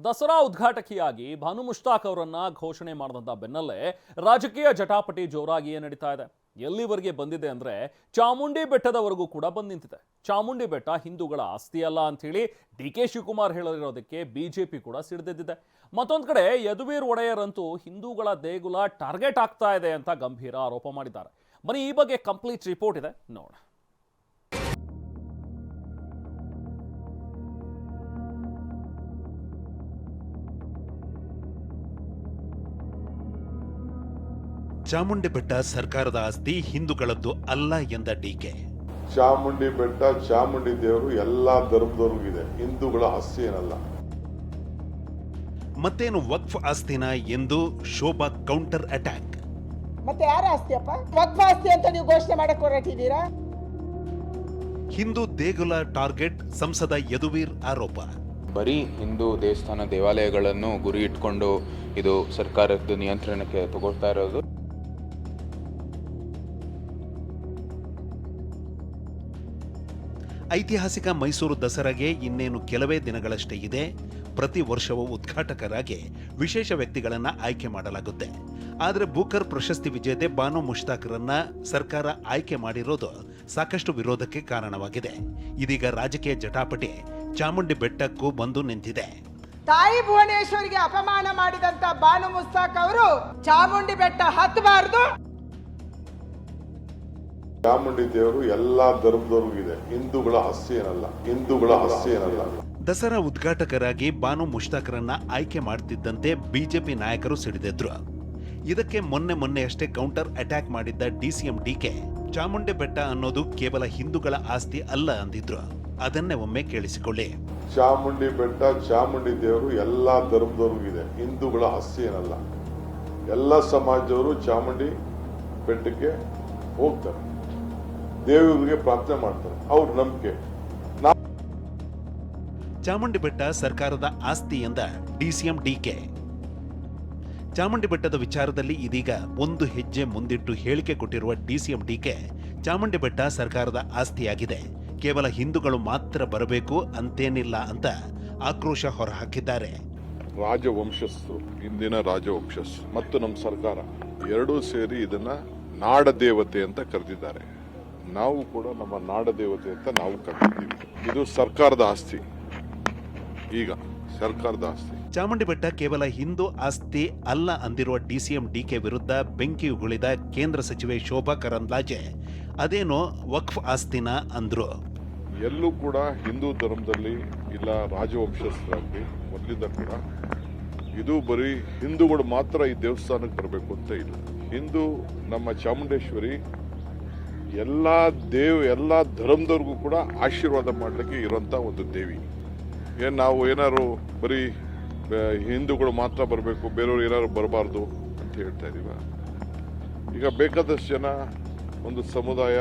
ದಸರಾ ಉದ್ಘಾಟಕಿಯಾಗಿ ಭಾನು ಮುಷ್ತಾಕ್ ಅವರನ್ನ ಘೋಷಣೆ ಮಾಡಿದಂತ ಬೆನ್ನಲ್ಲೇ ರಾಜಕೀಯ ಜಟಾಪಟಿ ಜೋರಾಗಿಯೇ ನಡೀತಾ ಇದೆ. ಎಲ್ಲಿವರೆಗೆ ಬಂದಿದೆ ಅಂದ್ರೆ ಚಾಮುಂಡಿ ಬೆಟ್ಟದವರೆಗೂ ಕೂಡ ಬಂದು ನಿಂತಿದೆ. ಚಾಮುಂಡಿ ಬೆಟ್ಟ ಹಿಂದೂಗಳ ಆಸ್ತಿ ಅಲ್ಲ ಅಂತ ಹೇಳಿ ಡಿ.ಕೆ. ಶಿವಕುಮಾರ್ ಹೇಳಿರೋದಕ್ಕೆ ಬಿಜೆಪಿ ಕೂಡ ಸಿಡಿದೆದ್ದಿದೆ. ಮತ್ತೊಂದು ಕಡೆ ಯದುವೀರ್ ಒಡೆಯರ್ ಅಂತೂ ಹಿಂದೂಗಳ ದೇಗುಲ ಟಾರ್ಗೆಟ್ ಆಗ್ತಾ ಇದೆ ಅಂತ ಗಂಭೀರ ಆರೋಪ ಮಾಡಿದ್ದಾರೆ. ಬನ್ನಿ ಈ ಬಗ್ಗೆ ಕಂಪ್ಲೀಟ್ ರಿಪೋರ್ಟ್ ಇದೆ ನೋಡೋಣ. ಚಾಮುಂಡಿ ಬೆಟ್ಟ ಸರ್ಕಾರದ ಆಸ್ತಿ, ಹಿಂದೂಗಳದ್ದು ಅಲ್ಲ ಎಂದ ಡಿಕೆ. ಚಾಮುಂಡಿ ಬೆಟ್ಟ, ಚಾಮುಂಡಿ ದೇವರು ಎಲ್ಲಾ ಧರ್ಮದವ್ರಿಗಿದೆ, ಹಿಂದೂಗಳ ಆಸ್ತಿ ಏನಲ್ಲ. ಮತ್ತೇನು ವಕ್ಫ್ ಆಸ್ತಿನ ಎಂದು ಶೋಭಾ ಕೌಂಟರ್ ಅಟ್ಯಾಕ್. ಮತ್ತೆ ಯಾರ ಆಸ್ತಿಯಪ್ಪ? ವಕ್ಫ್ ಆಸ್ತಿ ಅಂತ ನೀವು ಘೋಷಣೆ ಮಾಡಕ್ಕೆ ಹೊರಟಿದ್ದೀರಾ? ಹಿಂದೂ ದೇಗುಲ ಟಾರ್ಗೆಟ್ ಸಂಸದ ಯದುವೀರ್ ಆರೋಪ. ಬರೀ ಹಿಂದೂ ದೇವಸ್ಥಾನ ದೇವಾಲಯಗಳನ್ನು ಗುರಿ ಇಟ್ಕೊಂಡು ಇದು ಸರ್ಕಾರದ ನಿಯಂತ್ರಣಕ್ಕೆ ತಗೊಳ್ತಾ ಇರೋದು. ಐತಿಹಾಸಿಕ ಮೈಸೂರು ದಸರಾಗೆ ಇನ್ನೇನು ಕೆಲವೇ ದಿನಗಳಷ್ಟೇ ಇದೆ. ಪ್ರತಿ ವರ್ಷವೂ ಉದ್ಘಾಟಕರಾಗಿ ವಿಶೇಷ ವ್ಯಕ್ತಿಗಳನ್ನ ಆಯ್ಕೆ ಮಾಡಲಾಗುತ್ತೆ. ಆದರೆ ಬೂಕರ್ ಪ್ರಶಸ್ತಿ ವಿಜೇತೆ ಭಾನು ಮುಷ್ತಾಕ್ರನ್ನ ಸರ್ಕಾರ ಆಯ್ಕೆ ಮಾಡಿರೋದು ಸಾಕಷ್ಟು ವಿರೋಧಕ್ಕೆ ಕಾರಣವಾಗಿದೆ. ಇದೀಗ ರಾಜಕೀಯ ಜಟಾಪಟಿ ಚಾಮುಂಡಿ ಬೆಟ್ಟಕ್ಕೂ ಬಂದು ನಿಂತಿದೆ. ತಾಯಿ ಭುವನೇಶ್ವರಿಗೆ ಅಪಮಾನ ಮಾಡಿದಂತ ಭಾನು ಮುಸ್ತಾಕ್ ಅವರು ಚಾಮುಂಡಿ ಬೆಟ್ಟ ಹತ್ತಬಾರದು. ಚಾಮುಂಡಿ ದೇವರು ಎಲ್ಲಾ ಧರ್ಮದವ್ರಿಗಿದೆ, ಹಿಂದೂಗಳ ಆಸ್ತಿ ಏನಲ್ಲ, ಹಿಂದೂಗಳ ಆಸ್ತಿ ಏನಲ್ಲ. ದಸರಾ ಉದ್ಘಾಟಕರಾಗಿ ಭಾನು ಮುಷ್ತಾಕ್ರನ್ನ ಆಯ್ಕೆ ಮಾಡ್ತಿದ್ದಂತೆ ಬಿಜೆಪಿ ನಾಯಕರು ಸಿಡಿದೆದ್ರು. ಇದಕ್ಕೆ ಮೊನ್ನೆಯಷ್ಟೇ ಕೌಂಟರ್ ಅಟ್ಯಾಕ್ ಮಾಡಿದ್ದ ಡಿಸಿಎಂ ಡಿಕೆ ಚಾಮುಂಡಿ ಬೆಟ್ಟ ಅನ್ನೋದು ಕೇವಲ ಹಿಂದೂಗಳ ಆಸ್ತಿ ಅಲ್ಲ ಅಂದಿದ್ರು. ಅದನ್ನೇ ಒಮ್ಮೆ ಕೇಳಿಸಿಕೊಳ್ಳಿ. ಚಾಮುಂಡಿ ಬೆಟ್ಟ, ಚಾಮುಂಡಿ ದೇವರು ಎಲ್ಲಾ ಧರ್ಮದವ್ರಿಗಿದೆ, ಹಿಂದೂಗಳ ಆಸ್ತಿ ಏನಲ್ಲ. ಎಲ್ಲ ಸಮಾಜದವರು ಚಾಮುಂಡಿ ಬೆಟ್ಟಕ್ಕೆ ಹೋಗ್ತಾರೆ, ದೇವರಿಗೆ ಪ್ರಾರ್ಥನೆ ಮಾಡ್ತಾರೆ, ಅವ್ರ ನಂಬಿಕೆ. ಚಾಮುಂಡಿ ಬೆಟ್ಟ ಸರ್ಕಾರದ ಆಸ್ತಿ ಎಂದ ಡಿಸಿಎಂ ಡಿಕೆ. ಚಾಮುಂಡಿ ಬೆಟ್ಟದ ವಿಚಾರದಲ್ಲಿ ಇದೀಗ ಒಂದು ಹೆಜ್ಜೆ ಮುಂದಿಟ್ಟು ಹೇಳಿಕೆ ಕೊಟ್ಟಿರುವ ಡಿಸಿಎಂ ಡಿಕೆ ಚಾಮುಂಡಿ ಬೆಟ್ಟ ಸರ್ಕಾರದ ಆಸ್ತಿಯಾಗಿದೆ, ಕೇವಲ ಹಿಂದೂಗಳು ಮಾತ್ರ ಬರಬೇಕು ಅಂತೇನಿಲ್ಲ ಅಂತ ಆಕ್ರೋಶ ಹೊರಹಾಕಿದ್ದಾರೆ. ರಾಜವಂಶಸ್ಥರು, ಇಂದಿನ ರಾಜವಂಶಸ್ಥರು ಮತ್ತು ನಮ್ಮ ಸರ್ಕಾರ ಎರಡೂ ಸೇರಿ ಇದನ್ನ ನಾಡ ದೇವತೆ ಅಂತ ಕರೆದಿದ್ದಾರೆ. ನಾವು ಕೂಡ ನಮ್ಮ ನಾಡ ದೇವತೆ ಅಂತ ನಾವು ಕರೆದಿದ್ದೀವಿ. ಇದು ಸರ್ಕಾರದ ಆಸ್ತಿ, ಈಗ ಸರ್ಕಾರದ ಆಸ್ತಿ. ಚಾಮುಂಡಿ ಬೆಟ್ಟ ಕೇವಲ ಹಿಂದೂ ಆಸ್ತಿ ಅಲ್ಲ ಅಂದಿರುವ ಡಿಸಿಎಂ ಡಿಕೆ ವಿರುದ್ಧ ಬೆಂಕಿ ಉಗುಳಿದ ಕೇಂದ್ರ ಸಚಿವೆ ಶೋಭಾ ಕರಂದ್ಲಾಜೆ ಅದೇನೋ ವಕ್ಫ್ ಆಸ್ತಿನ ಅಂದ್ರು. ಎಲ್ಲೂ ಕೂಡ ಹಿಂದೂ ಧರ್ಮದಲ್ಲಿ ಇಲ್ಲ ರಾಜವಂಶಸ್ಥರಾಗಲಿ ಮೊದಲಿಂದ ಕೂಡ ಇದು ಬರೀ ಹಿಂದೂಗಳು ಮಾತ್ರ ಈ ದೇವಸ್ಥಾನಕ್ಕೆ ಬರಬೇಕು ಅಂತ ಇಲ್ಲ. ಹಿಂದೂ ನಮ್ಮ ಚಾಮುಂಡೇಶ್ವರಿ ಎಲ್ಲ ಧರ್ಮದವ್ರಿಗೂ ಕೂಡ ಆಶೀರ್ವಾದ ಮಾಡಲಿಕ್ಕೆ ಇರೋಂಥ ಒಂದು ದೇವಿ. ನಾವು ಏನಾದ್ರು ಬರೀ ಹಿಂದೂಗಳು ಮಾತ್ರ ಬರಬೇಕು, ಬೇರೆಯವ್ರು ಏನಾದ್ರು ಬರಬಾರ್ದು ಅಂತ ಹೇಳ್ತಾ ಇದೀವ? ಈಗ ಬೇಕಾದಷ್ಟು ಜನ ಒಂದು ಸಮುದಾಯ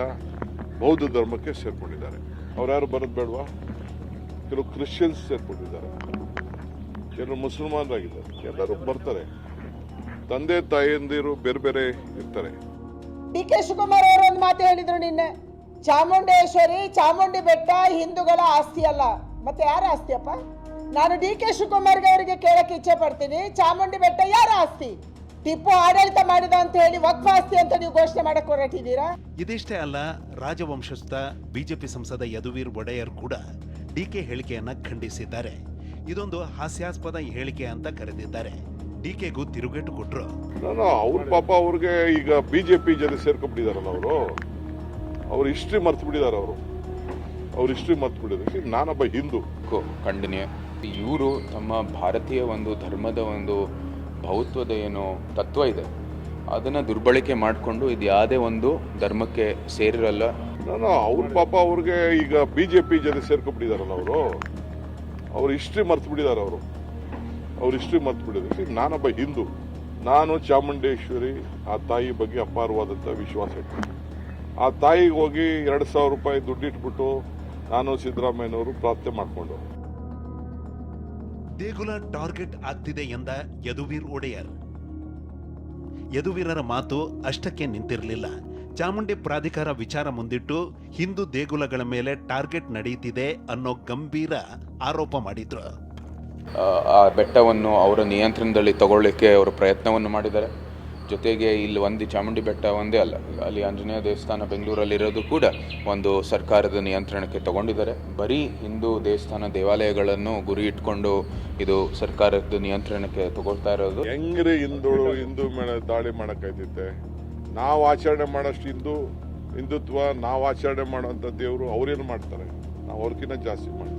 ಬೌದ್ಧ ಧರ್ಮಕ್ಕೆ ಸೇರ್ಕೊಂಡಿದ್ದಾರೆ. ಅವ್ರು ಯಾರು ಬರೋದು ಬೇಡವಾ? ಕೆಲವು ಕ್ರಿಶ್ಚಿಯನ್ಸ್ ಸೇರ್ಕೊಂಡಿದ್ದಾರೆ, ಕೆಲವು ಮುಸಲ್ಮಾನರಾಗಿದ್ದಾರೆ, ಎಲ್ಲರೂ ಬರ್ತಾರೆ. ತಂದೆ ತಾಯಿಯಂದಿರು ಬೇರೆ ಬೇರೆ ಇರ್ತಾರೆ. ಡಿ.ಕೆ. ಶಿವಕುಮಾರ್ ಅವರು ಒಂದು ಮಾತು ಹೇಳಿದ್ರು ನಿನ್ನೆ, ಚಾಮುಂಡೇಶ್ವರಿ, ಚಾಮುಂಡಿ ಬೆಟ್ಟ ಹಿಂದೂಗಳ ಆಸ್ತಿ ಅಲ್ಲ. ಮತ್ತೆ ಯಾರ ಆಸ್ತಿಯಪ್ಪ? ನಾನು ಡಿ.ಕೆ. ಶಿವಕುಮಾರ್ ಅವರಿಗೆ ಕೇಳಕ್ಕೆ ಇಚ್ಛೆ ಪಡ್ತೀನಿ, ಚಾಮುಂಡಿ ಬೆಟ್ಟ ಯಾರ ಆಸ್ತಿ? ಟಿಪ್ಪು ಆಡಳಿತ ಮಾಡಿದ ಅಂತ ಹೇಳಿ ವಕ್ಫ್ ಆಸ್ತಿ ಅಂತ ನೀವು ಘೋಷಣೆ ಮಾಡಕ್ಕೆ ಹೊರಟಿದ್ದೀರಾ? ಇದಿಷ್ಟೇ ಅಲ್ಲ, ರಾಜವಂಶಸ್ಥ ಬಿಜೆಪಿ ಸಂಸದ ಯದುವೀರ್ ಒಡೆಯರ್ ಕೂಡ ಡಿಕೆ ಹೇಳಿಕೆಯನ್ನ ಖಂಡಿಸಿದ್ದಾರೆ. ಇದೊಂದು ಹಾಸ್ಯಾಸ್ಪದ ಹೇಳಿಕೆ ಅಂತ ಕರೆದಿದ್ದಾರೆ. ಡಿಕೆಗೂ ತಿರುಗೇಟು ಕೊಟ್ರು. ಅವ್ರ ಪಾಪ ಅವ್ರಿಗೆ ಈಗ ಬಿಜೆಪಿ ಜೊತೆ ಸೇರ್ಕೊಂಡ್ಬಿಟ್ಟಿದಾರಲ್ಲ, ಅವ್ರ ಹಿಸ್ಟ್ರಿ ಮರ್ತು ಬಿಟ್ಟಿದ್ದಾರೆ. ಅವ್ರ ಹಿಸ್ಟ್ರಿ ಮರ್ತು ಬಿಟ್ಟಿದ್ದಾರೆ. ನಾನೊಬ್ಬ ಹಿಂದೂ, ಖಂಡನೀಯ. ಇವರು ತಮ್ಮ ಭಾರತೀಯ ಒಂದು ಧರ್ಮದ ಒಂದು ಭೌತ್ವದ ಏನು ತತ್ವ ಇದೆ ಅದನ್ನ ದುರ್ಬಳಕೆ ಮಾಡಿಕೊಂಡು ಇದು ಯಾವುದೇ ಒಂದು ಧರ್ಮಕ್ಕೆ ಸೇರಿರಲ್ಲ. ಅವ್ರ ಪಾಪ ಅವ್ರಿಗೆ ಈಗ ಬಿಜೆಪಿ ಜೊತೆ ಸೇರ್ಕೊಂಡ್ಬಿಟ್ಟಿದಾರಲ್ಲ, ಅವ್ರ ಹಿಸ್ಟ್ರಿ ಮರ್ತು ಬಿಟ್ಟಿದ್ದಾರೆ. ಅವ್ರ ಹಿಸ್ಟ್ರಿ ಮರ್ತು ಬಿಟ್ಟಿದ್ದಾರೆ. ನಾನೊಬ್ಬ ಹಿಂದೂ, ನಾನು ಚಾಮುಂಡೇಶ್ವರಿ ಆ ತಾಯಿ ಬಗ್ಗೆ ಅಪಾರವಾದಂಥ ವಿಶ್ವಾಸ ಇಟ್ಟು ಆ ತಾಯಿಗೆ ಹೋಗಿ 2,000 ರೂಪಾಯಿ ದುಡ್ಡಿಟ್ಬಿಟ್ಟು ನಾನು ಸಿದ್ದರಾಮಯ್ಯನವರು ಪ್ರಾರ್ಥನೆ ಮಾಡಿಕೊಂಡು ದೇಗುಲ ಟಾರ್ಗೆಟ್ ಆಗ್ತಿದೆ ಎಂದ ಯದುವೀರ್ ಒಡೆಯರ್. ಯದುವೀರರ ಮಾತು ಅಷ್ಟಕ್ಕೆ ನಿಂತಿರಲಿಲ್ಲ. ಚಾಮುಂಡಿ ಪ್ರಾಧಿಕಾರ ವಿಚಾರ ಮುಂದಿಟ್ಟು ಹಿಂದೂ ದೇಗುಲಗಳ ಮೇಲೆ ಟಾರ್ಗೆಟ್ ನಡೆಯುತ್ತಿದೆ ಅನ್ನೋ ಗಂಭೀರ ಆರೋಪ ಮಾಡಿದ್ರು. ಆ ಬೆಟ್ಟವನ್ನು ಅವರ ನಿಯಂತ್ರಣದಲ್ಲಿ ತಗೊಳ್ಳಿಕ್ಕೆ ಅವರು ಪ್ರಯತ್ನವನ್ನು ಮಾಡಿದ್ದಾರೆ. ಜೊತೆಗೆ ಇಲ್ಲಿ ಒಂದು ಚಾಮುಂಡಿ ಬೆಟ್ಟ ಒಂದೇ ಅಲ್ಲ, ಅಲ್ಲಿ ಆಂಜನೇಯ ದೇವಸ್ಥಾನ ಬೆಂಗಳೂರಲ್ಲಿರೋದು ಕೂಡ ಒಂದು ಸರ್ಕಾರದ ನಿಯಂತ್ರಣಕ್ಕೆ ತಗೊಂಡಿದ್ದಾರೆ. ಬರೀ ಹಿಂದೂ ದೇವಸ್ಥಾನ ದೇವಾಲಯಗಳನ್ನು ಗುರಿ ಇಟ್ಕೊಂಡು ಇದು ಸರ್ಕಾರದ ನಿಯಂತ್ರಣಕ್ಕೆ ತಗೊಳ್ತಾ ಇರೋದು. ಹೆಂಗ್ರಿ ಹಿಂದೂ ಮೇಲೆ ದಾಳಿ ಮಾಡಕ್ಕಾಯ್ತೈತೆ? ನಾವು ಆಚರಣೆ ಮಾಡೋಷ್ಟು ಹಿಂದುತ್ವ ನಾವು ಆಚರಣೆ ಮಾಡುವಂಥ ದೇವರು ಅವ್ರೇನು ಮಾಡ್ತಾರೆ? ನಾವು ಅವ್ರಿಗಿಂತ ಜಾಸ್ತಿ ಮಾಡ್ತೀವಿ.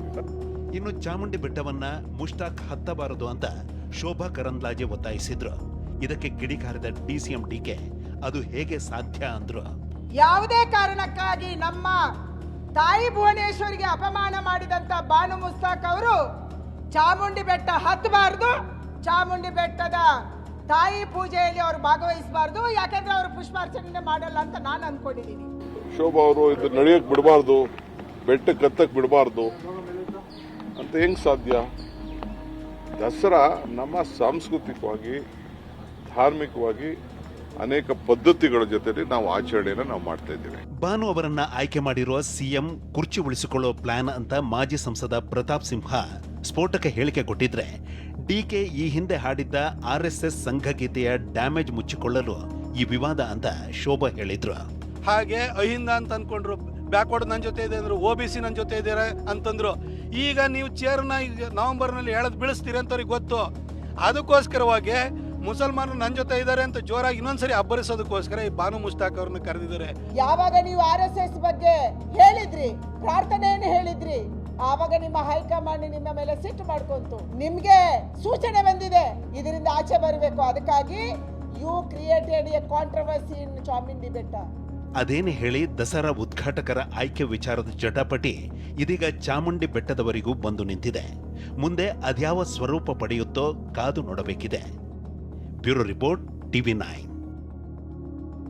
ಇನ್ನು ಚಾಮುಂಡಿ ಬೆಟ್ಟವನ್ನ ಮುಷ್ತಾಕ್ ಹತ್ತಬಾರದು ಅಂತ ಶೋಭಾ ಕರಂದ್ಲಾಜೆ ಒತ್ತಾಯಿಸಿದ್ರು. ಇದಕ್ಕೆ ಕಿಡಿಕಾರಿದ DCM DK ಅದು ಹೇಗೆ ಸಾಧ್ಯ ಅಂದ್ರು. ಯಾವುದೇ ಕಾರಣಕ್ಕಾಗಿ ನಮ್ಮ ತಾಯಿ ಭುವನೇಶ್ವರಿಗೆ ಅಪಮಾನ ಮಾಡಿದಂತ ಬಾನು ಮುಸ್ತಾಕ್ ಅವರು ಚಾಮುಂಡಿ ಬೆಟ್ಟ ಹತ್ತಬಾರ್ದು, ಚಾಮುಂಡಿ ಬೆಟ್ಟದ ತಾಯಿ ಪೂಜೆಯಲ್ಲಿ ಅವರು ಭಾಗವಹಿಸಬಾರ್ದು, ಯಾಕಂದ್ರೆ ಅವರು ಪುಷ್ಪಾರ್ಚನೆ ಮಾಡಲ್ಲ ಅಂತ ನಾನು ಅನ್ಕೊಂಡಿದ್ದೀನಿ. ಶೋಭಾ ಅವರು ಇದು ನಡೆಯಕ್ ಬಿಡಬಾರ್ದು, ಬೆಟ್ಟಕ್ಕೆ ಹತ್ತಕ್ ಬಿಡಬಾರ್ದು ಅಂತ ಹೆಂಗ್ ಸಾಧ್ಯ? ದಸರಾ ನಮ್ಮ ಸಾಂಸ್ಕೃತಿಕವಾಗಿ ಧಾರ್ಮಿಕವಾಗಿ ಅನೇಕ ಪದ್ಧತಿಗಳ ಜೊತೆಲಿ ನಾವು ಆಚರಣೆಯನ್ನು ನಾವು ಮಾಡ್ತಾ ಇದ್ದೀವಿ. ಬಾನು ಅವರನ್ನ ಆಯ್ಕೆ ಮಾಡಿರುವ CM ಕುರ್ಚಿ ಉಳಿಸಿಕೊಳ್ಳೋ ಪ್ಲಾನ್ ಅಂತ ಮಾಜಿ ಸಂಸದ ಪ್ರತಾಪ್ ಸಿಂಹ ಸ್ಫೋಟಕ ಹೇಳಿಕೆ ಕೊಟ್ಟಿದ್ರೆ, DK ಈ ಹಿಂದೆ ಹಾಡಿದ್ದ RSS ಸಂಘಗೀತೆಯ ಡ್ಯಾಮೇಜ್ ಮುಚ್ಚಿಕೊಳ್ಳಲು ಈ ವಿವಾದ ಅಂತ ಶೋಭಾ ಹೇಳಿದ್ರು. ಹಾಗೆ ಅಹಿಂದ ಅಂತ ಅನ್ಕೊಂಡ್ರು, ಬ್ಯಾಕ್ವರ್ಡ್ ನನ್ನ ಜೊತೆ ಇದೆ ಅಂದ್ರು, OBC ನನ್ನ ಜೊತೆ ಇದ್ದಾರೆ ಅಂತಂದ್ರು. ಈಗ ನೀವು ಚೇರ್ನ ನವೆಂಬರ್ನಲ್ಲಿ ಎಳೆದು ಬೀಳಿಸ್ತೀರಿ ಅಂತ ಅವ್ರಿಗೆ ಗೊತ್ತು. ಅದಕ್ಕೋಸ್ಕರವಾಗಿ ಮುಸಲ್ಮಾನರು ನನ್ನ ಜೊತೆ ಇದ್ದಾರೆ ಅಂತ ಜೋರಾಗಿ ಇನ್ನೊಂದ್ಸರಿ ಅಬ್ಬರಿಸೋದಕ್ಕೋಸ್ಕರ ಈ ಬಾನು ಮುಷ್ತಾಕ್ ಅವ್ರನ್ನ ಕರೆದಿದ್ದಾರೆ. ಯಾವಾಗ ನೀವು RSS ಬಗ್ಗೆ ಹೇಳಿದ್ರಿ, ಪ್ರಾರ್ಥನೆಯನ್ನು ಹೇಳಿದ್ರಿ, ಆವಾಗ ನಿಮ್ಮ ಹೈಕಮಾಂಡ್ ನಿಮ್ಮ ಮೇಲೆ ಸಿಟ್ಟು ಮಾಡ್ಕೊಂತು. ನಿಮ್ಗೆ ಸೂಚನೆ ಬಂದಿದೆ ಇದರಿಂದ ಆಚೆ ಬರಬೇಕು, ಅದಕ್ಕಾಗಿ ಯು ಕ್ರಿಯೇಟೆಡ್ ಎ ಕಾಂಟ್ರವರ್ಸಿ ಇನ್ ಚಾಮುಂಡಿ ಬೆಟ್ಟ. ಅದೇನೇ ಹೇಳಿ ದಸರಾ ಉದ್ಘಾಟಕರ ಆಯ್ಕೆ ವಿಚಾರದ ಜಟಾಪಟಿ ಇದೀಗ ಚಾಮುಂಡಿ ಬೆಟ್ಟದವರೆಗೂ ಬಂದು ನಿಂತಿದೆ. ಮುಂದೆ ಅದ್ಯಾವ ಸ್ವರೂಪ ಪಡೆಯುತ್ತೋ ಕಾದು ನೋಡಬೇಕಿದೆ. Bureau report TV9.